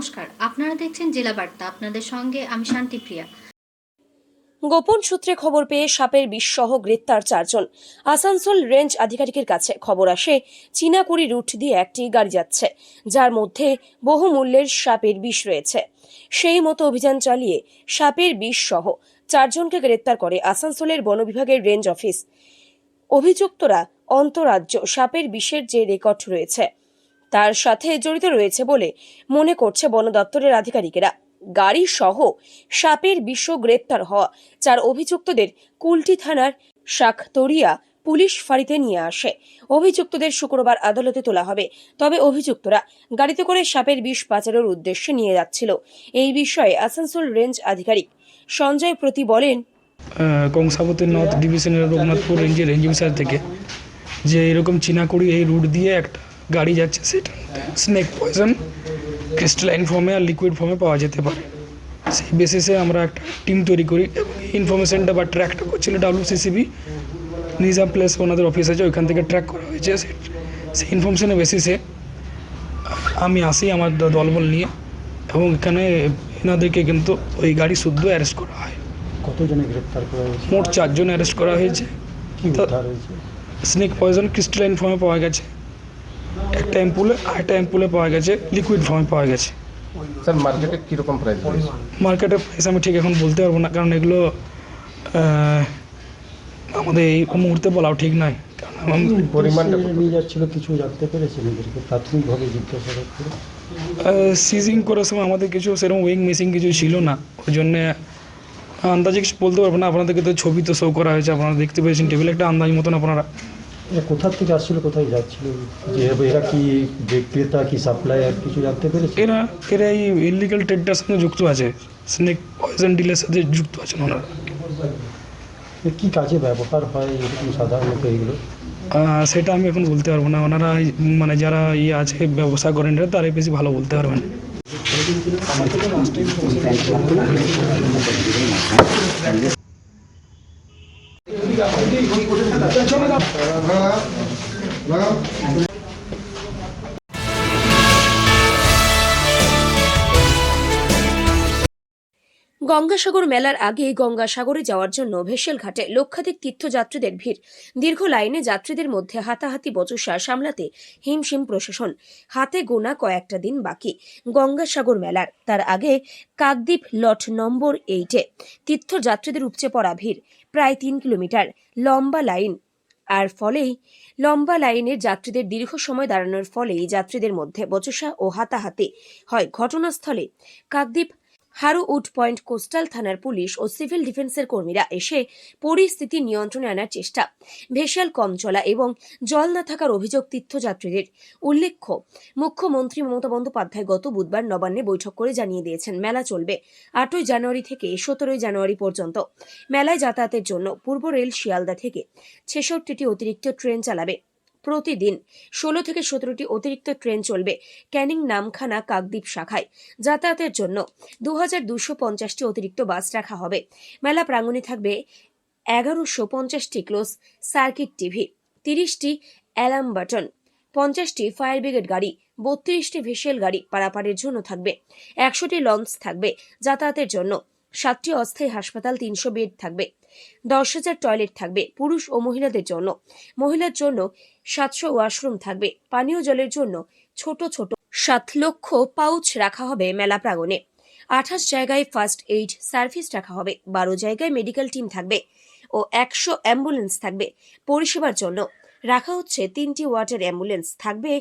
নমস্কার, আপনারা দেখছেন জেলা বার্তা। আপনাদের সঙ্গে আমি শান্তিপ্রিয়া। গোপন সূত্রে খবর পেয়ে সাপের বিষ সহ গ্রেপ্তার 4 জন। আসানসোল রেঞ্জ আধিকারিকের কাছে খবর আসে চীনাকুড়ি রুট দিয়ে একটি গাড়ি যাচ্ছে, যার মধ্যে বহু মূল্যের সাপের বিষ রয়েছে। সেই মতো অভিযান চালিয়ে সাপের বিষ সহ 4 জনকে গ্রেপ্তার করে আসানসোলের বন বিভাগের রেঞ্জ অফিস। অভিযুক্তরা অন্তরাজ্য সাপের বিষের যে রেকর্ড রয়েছে তার সাথে জড়িত রয়েছে বলে মনে করছে বন দপ্তরের আধিকারিকেরা। গাড়ি সহ সাপের বিষ গ্রেপ্তার হওয়া 4 অভিযুক্তদের কুলটি থানার শাকতরিয়া পুলিশ ফাঁড়িতে নিয়ে আসে। অভিযুক্তদের শুক্রবার আদালতে তোলা হবে। তবে অভিযুক্তরা গাড়িতে করে সাপের বিষ পাচারের উদ্দেশ্যে নিয়ে যাচ্ছিল। এই বিষয়ে আসানসোল রেঞ্জ আধিকারিক সঞ্জয় প্রতি বলেন, কংসাবতী নর্থ ডিভিশনের রঘুনাথপুর রেঞ্জের রেঞ্জ অফিসার থেকে যে এরকম চীনাকুড়ি এই রুট দিয়ে একটা গাড়ি যাচ্ছে, সেটা স্নেক পয়জন ক্রিস্টালাইন ফর্মে আর লিকুইড ফর্মে পাওয়া যেতে পারে। সেই বেসিসে আমরা একটা টিম তৈরি করি এবং ইনফরমেশনটা বা ট্র্যাকটা করছিল WCCB নিজাম প্লেস, ওনাদের অফিস আছে, ওইখান থেকে ট্র্যাক করা হয়েছে। সেই ইনফরমেশনের বেসিসে আমি আসি আমার দলবল নিয়ে, এবং এখানে এনাদেরকে কিন্তু ওই গাড়ি শুদ্ধ অ্যারেস্ট করা হয়। কতজনে গ্রেপ্তার করা হয়েছে? মোট 4 জন অ্যারেস্ট করা হয়েছে। কি উদ্ধার হয়েছে? স্নেক পয়জন ক্রিস্টালাইন ফর্মে পাওয়া গেছে একটা অ্যাম্পুলে, আরেকটা অ্যাম্পুলে পাওয়া গেছে লিকুইড ফর্মে পাওয়া গেছে। স্যার মার্কেটে কীরকম প্রাইস রয়েছে? মার্কেটের প্রাইস আমি ঠিক এখন বলতে পারবো না, কারণ এগুলো আমাদের এই মুহূর্তে বলাও ঠিক নয়। কারণ পরিমাণটা নিয়ে যাচ্ছিল কিছু জানতে পেরেছেন এদেরকে প্রাথমিকভাবে জিজ্ঞাসাবাদ করে? সিজিং করার সময় আমাদের কিছু সেরকম ওয়েং মেশিন কিছু ছিল না, ওই জন্যে আন্দাজে কিছু বলতে পারবো না। আপনাদেরকে তো ছবি তো শো করা হয়েছে, আপনারা দেখতে পেয়েছেন টেবিলে, একটা আন্দাজ মতন আপনারা। এরা কোথা থেকে আসছিল, কোথায় যাচ্ছিল, যে এরা কি যে ক্রেতা কি সাপ্লায়ার কিছু জানতে পেরেছে? এরা এই ইলিগাল ট্রেডটার সঙ্গে যুক্ত আছে, স্নেক পয়জন ডিলের সাথে যুক্ত আছেন ওনারা। কি কাজে ব্যবহার হয় এরকম সাধারণত এইগুলো? সেটা আমি এখন বলতে পারবো না, ওনারা মানে যারা আছে ব্যবসা করেন তারাই বেশি ভালো বলতে পারবেন। গঙ্গাসাগর মেলার আগে গঙ্গাসাগরে যাওয়ার জন্য ভেসেল ঘাটে লক্ষাধিক তীর্থযাত্রীদের ভিড়। দীর্ঘ লাইনে যাত্রীদের মধ্যে হাতাহাতি বচসা সামলাতে হিমশিম প্রশাসন। হাতে গোনা কয়েকটা দিন বাকি গঙ্গাসাগর মেলার। তার আগে কাকদ্বীপ লট নম্বর 8-এ তীর্থযাত্রীদের উপচে পড়া ভিড়, প্রায় 3 কিলোমিটার লম্বা লাইন। আর ফলেই লম্বা লাইনের যাত্রীদের দীর্ঘ সময় দাঁড়ানোর ফলেই যাত্রীদের মধ্যে বচসা ও হাতাহাতি হয়। ঘটনাস্থলে কাকদ্বীপ হারুউড পয়েন্ট কোস্টাল থানার পুলিশ ও সিভিল ডিফেন্সের কর্মীরা এসে পরিস্থিতি নিয়ন্ত্রণে আনার চেষ্টা। ভেসেল কম চলা এবং জল না থাকার অভিযোগ তীর্থযাত্রীদের। উল্লেখ্য, মুখ্যমন্ত্রী মমতা বন্দ্যোপাধ্যায় গত বুধবার নবান্নে বৈঠক করে জানিয়ে দিয়েছেন মেলা চলবে 8ই জানুয়ারি থেকে 17ই জানুয়ারি পর্যন্ত। মেলায় যাতায়াতের জন্য পূর্ব রেল শিয়ালদা থেকে 66টি অতিরিক্ত ট্রেন চালাবে। প্রতিদিন 16 থেকে 17টি অতিরিক্ত ট্রেন চলবে ক্যানিং নামখানা কাকদ্বীপ শাখায়। যাতায়াতের জন্য 2250টি অতিরিক্ত বাস রাখা হবে। মেলা প্রাঙ্গণে থাকবে 1150টি ক্লোজ সার্কিট টিভি, 30টি অ্যালার্ম বাটন, 50টি ফায়ার ব্রিগেড গাড়ি, 32টি ভেসেল গাড়ি পারাপারের জন্য থাকবে, 100টি লঞ্চ থাকবে। যাতায়াতের জন্য 7টি অস্থায়ী হাসপাতাল, 300 বেড থাকবে, 10,000 টয়লেট থাকবে পুরুষ ও মহিলাদের জন্য। মহিলার জন্য 700 ওয়াশরুম থাকবে। পানীয় জলের জন্য ছোট ছোট 7 লক্ষ পাউচ রাখা হবে মেলা প্রাঙ্গণে। 28 জায়গায় ফার্স্ট এইড সার্ভিস রাখা হবে, 12 জায়গায় মেডিকেল টিম থাকবে ও 100 অ্যাম্বুলেন্স থাকবে। পরিষেবার জন্য রাখা হচ্ছে 3টি ওয়াটার অ্যাম্বুলেন্স, থাকবে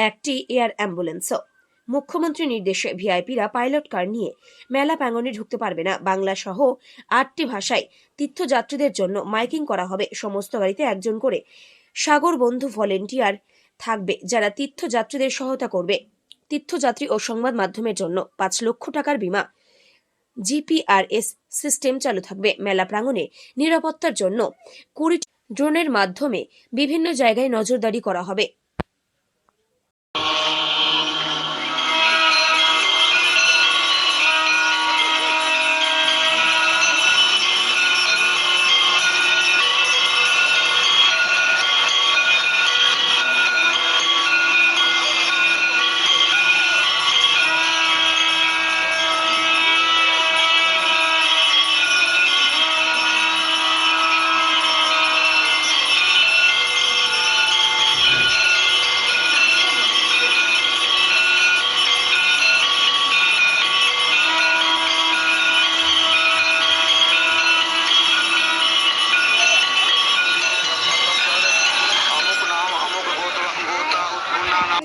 1টি এয়ার অ্যাম্বুলেন্সও। মুখ্যমন্ত্রীর নির্দেশে ভিআইপিরা পাইলট কার নিয়ে মেলা প্রাঙ্গণে ঢুকতে পারবে না। বাংলা সহ 8টি ভাষায় তীর্থযাত্রীদের জন্য মাইকিং করা হবে। সমস্ত গাড়িতে একজন করে সাগর বন্ধু ভলেন্টিয়ার থাকবে, যারা তীর্থযাত্রীদের সহায়তা করবে। তীর্থযাত্রী ও সংবাদ মাধ্যমের জন্য 5 লক্ষ টাকার বীমা জিপিআরএস সিস্টেম চালু থাকবে। মেলা প্রাঙ্গণে নিরাপত্তার জন্য 20 ড্রোনের মাধ্যমে বিভিন্ন জায়গায় নজরদারি করা হবে।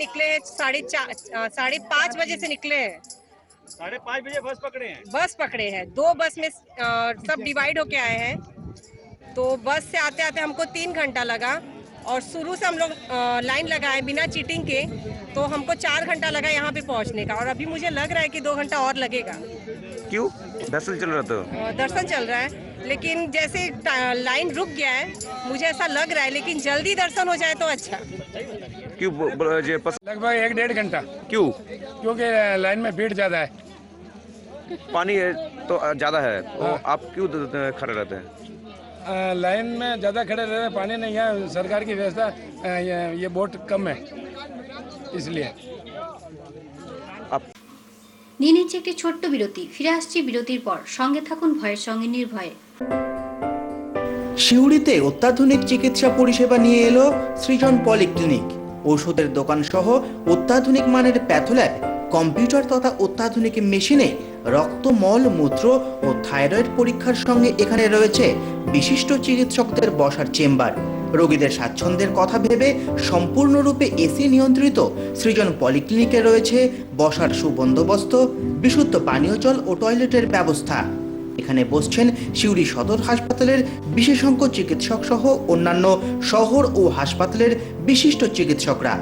निकले हैं 4:30 बजे से निकले हैं। 5:30 बजे बस पकड़े हैं, 2 बस में सब डिवाइड होके आए हैं। तो बस से आते आते हमको 3 घंटा लगा और शुरू से हम लोग लाइन लगाए बिना चीटिंग के, तो हमको 4 घंटा लगा यहाँ पे पहुँचने का, और अभी मुझे लग रहा है कि 2 घंटा और लगेगा। क्यों? दर्शन चल रहा था। दर्शन चल रहा है, लेकिन जैसे लाइन रुक गया है, मुझे ऐसा लग रहा है, लेकिन जल्दी दर्शन हो जाए तो अच्छा। क्यों? लगभग 1-1.5 घंटा। क्यों? क्योंकि लाइन में भीड़ ज़्यादा है। पानी तो ज्यादा है, तो आप क्यों खड़े रहते हैं? लाइन में ज़्यादा खड़े रहे, पानी नहीं है, सरकार की व्यवस्था ये बहुत कम है, इसलिए। নিয়ে নিচ্ছে একটি ছোট্ট বিরতি, ফিরে আসছি বিরতির পর। সঙ্গে থাকুন ভয়ের সঙ্গে নির্ভয়ে। সিউড়িতে অত্যাধুনিক চিকিৎসা পরিষেবা নিয়ে এলো সৃজন পলিক্লিনিক। ওষুধের দোকান সহ অত্যাধুনিক মানের প্যাথোল্যাব, কম্পিউটার তথা অত্যাধুনিক মেশিনে রক্ত, মল, মূত্র ও থাইরয়েড পরীক্ষার সঙ্গে এখানে রয়েছে বিশিষ্ট চিকিৎসকদের বসার চেম্বার। রোগীদের স্বাচ্ছন্দ্যের কথা ভেবে সম্পূর্ণরূপে এসি নিয়ন্ত্রিত সৃজন পলিক্লিনিকে রয়েছে বসার সুবন্দোবস্ত, বিশুদ্ধ পানীয় জল ও টয়লেটের ব্যবস্থা। এখানে বসছেন সিউড়ি সদর হাসপাতালের বিশেষজ্ঞ চিকিৎসক সহ অন্যান্য শহর ও হাসপাতালের বিশিষ্ট চিকিৎসকরা।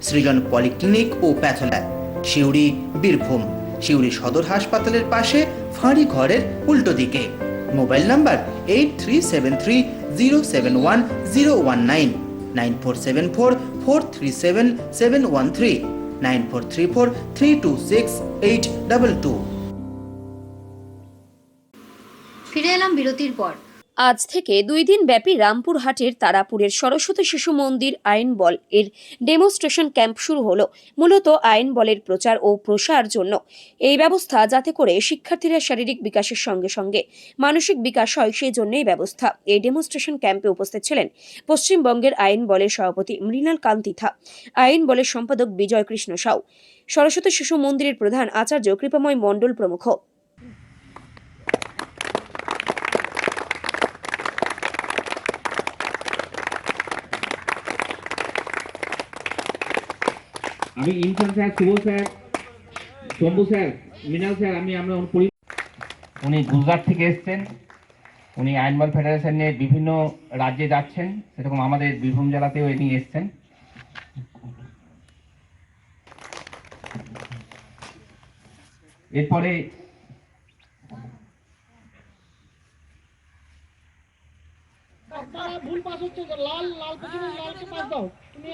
সৃজন পলিক্লিনিক ও প্যাথোল্যাব, সিউড়ি, বীরভূম। সিউড়ি সদর হাসপাতালের পাশে ফাঁড়ি ঘরের উল্টো দিকে। Mobile number 8373071019, 9474437713, 9434326822। ফিরে এলাম বিরতির পর। আজ থেকে 2 দিন ব্যাপী রামপুরহাটের তারাপুরের সরস্বতী শিশু মন্দির আইন বল এর ডেমনস্ট্রেশন ক্যাম্প শুরু হলো। মূলত আইন বলের প্রচার ও প্রসার জন্য এই ব্যবস্থা, যাতে করে শিক্ষার্থীরা শারীরিক বিকাশের সঙ্গে সঙ্গে মানসিক বিকাশ হয়, সেই জন্য এই ব্যবস্থা। এই ডেমনস্ট্রেশন ক্যাম্পে উপস্থিত ছিলেন পশ্চিমবঙ্গের আইন বলের সভাপতি মৃণাল কান্তিথা, আইন বলের সম্পাদক বিজয় কৃষ্ণ সাউ, সরস্বতী শিশু মন্দিরের প্রধান আচার্য কৃপাময় মণ্ডল প্রমুখ। আমি Insan sir, Shubho sir, Shambhu sir, Mrinal sir, উনি গুজরাট থেকে এসেছেন। উনি আইনবল ফেডারেশন নিয়ে বিভিন্ন রাজ্যে যাচ্ছেন, সেরকম আমাদের বীরভূম জেলাতেও ইনি এসেছেন। এরপরে ভুল পাস হচ্ছে, লাল লাল পিছনে লালকে পাস দাও তুমি।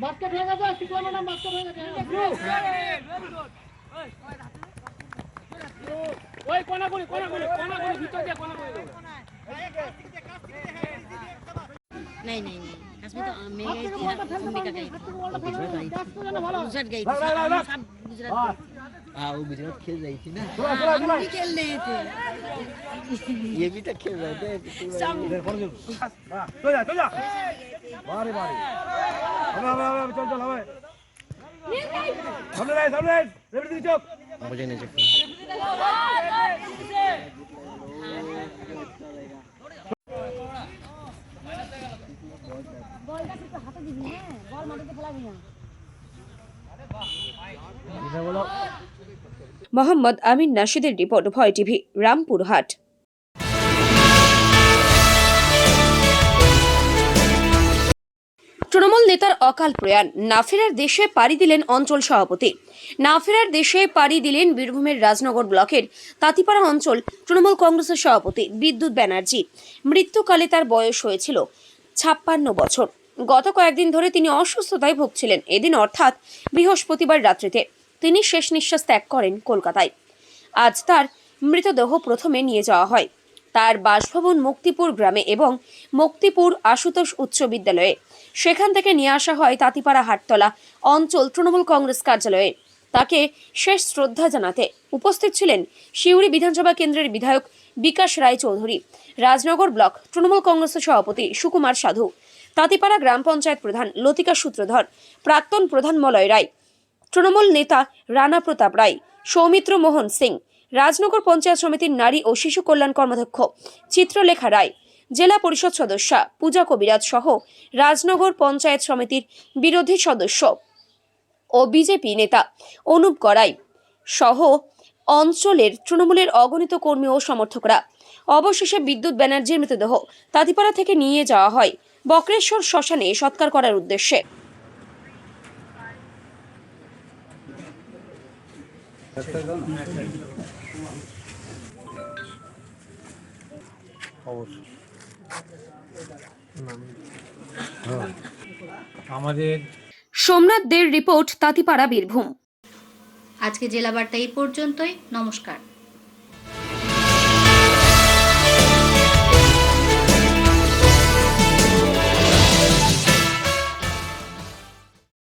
বাস্কেট হয়ে গেছে, শিখলাম না, বাস্কেট হয়ে গেছে। ওই কোনা করে ভিতর দিয়ে কোনা করে দাও। नहीं नहीं नहीं, इसमें तो मैं गई थी, भूमिका गई थी, गुजरात गई थी, सब गुजरात। हाँ, वो गुजरात खेल रही थी ना, हम भी खेल रहे थे, ये भी तो खेल रहे थे। तो जा बारे बारे, चल हमें सामने रेडी चौक, मुझे नहीं चाहिए। মোহাম্মদ আমিন নাশিদের রিপোর্ট, ভয় টিভি, রামপুরহাট। তৃণমূল নেতার অকাল প্রয়াণ, না ফেরার দেশে পাড়ি দিলেন অঞ্চল সভাপতি। না ফেরার দেশে পাড়ি দিলেন বীরভূমের রাজনগর ব্লকের তাঁতিপাড়া অঞ্চল তৃণমূল কংগ্রেসের সভাপতি বিদ্যুৎ ব্যানার্জি। মৃত্যুকালে তার বয়স হয়েছিল 56 বছর। গত কয়েকদিন ধরে তিনি অসুস্থতায় ভুগছিলেন। এদিন অর্থাৎ বৃহস্পতিবার রাত্রিতে তিনি শেষ নিঃশ্বাস ত্যাগ করেন কলকাতায়। আজ তার মৃতদেহ প্রথমে নিয়ে যাওয়া হয় তার বাসভবন মুক্তিপুর গ্রামে এবং মুক্তিপুর আশুতোষ উচ্চ বিদ্যালয়ে। সেখান থেকে নিয়ে আসা হয় তাঁতিপাড়া হাটতলা অঞ্চল তৃণমূল কংগ্রেস কার্যালয়ে। তাকে শেষ শ্রদ্ধা জানাতে উপস্থিত ছিলেন সিউড়ি বিধানসভা কেন্দ্রের বিধায়ক বিকাশ রায় চৌধুরী, রাজনগর ব্লক তৃণমূল কংগ্রেসের সভাপতি সুকুমার সাধু, তাঁতিপাড়া গ্রাম পঞ্চায়েত প্রধান লতিকা সূত্রধর, প্রাক্তন প্রধান মলয় রায়, তৃণমূল নেতা রানা প্রতাপ রায়, সৌমিত্র মোহন সিং, রাজনগর পঞ্চায়েত সমিতির নারী ও শিশু কল্যাণ কর্মাধ্যক্ষ চিত্রলেখা রায়, জেলা পরিষদ সদস্যা পূজা কবিরাজ সহ রাজনগর পঞ্চায়েত সমিতির বিরোধী সদস্য ও বিজেপি নেতা অনুপ গড়াই সহ অঞ্চলের তৃণমূলের অগণিত কর্মী ও সমর্থকরা। অবশেষে বিদ্যুৎ ব্যানার্জির মৃতদেহ তাঁতিপাড়া থেকে নিয়ে যাওয়া হয় বক্রেশ্বর শ্মশানে সৎকার করার উদ্দেশ্যে। সোমনাথ দের রিপোর্ট, তাঁতিপাড়া, বীরভূম। আজকে জেলা বার্তা এই পর্যন্তই। নমস্কার।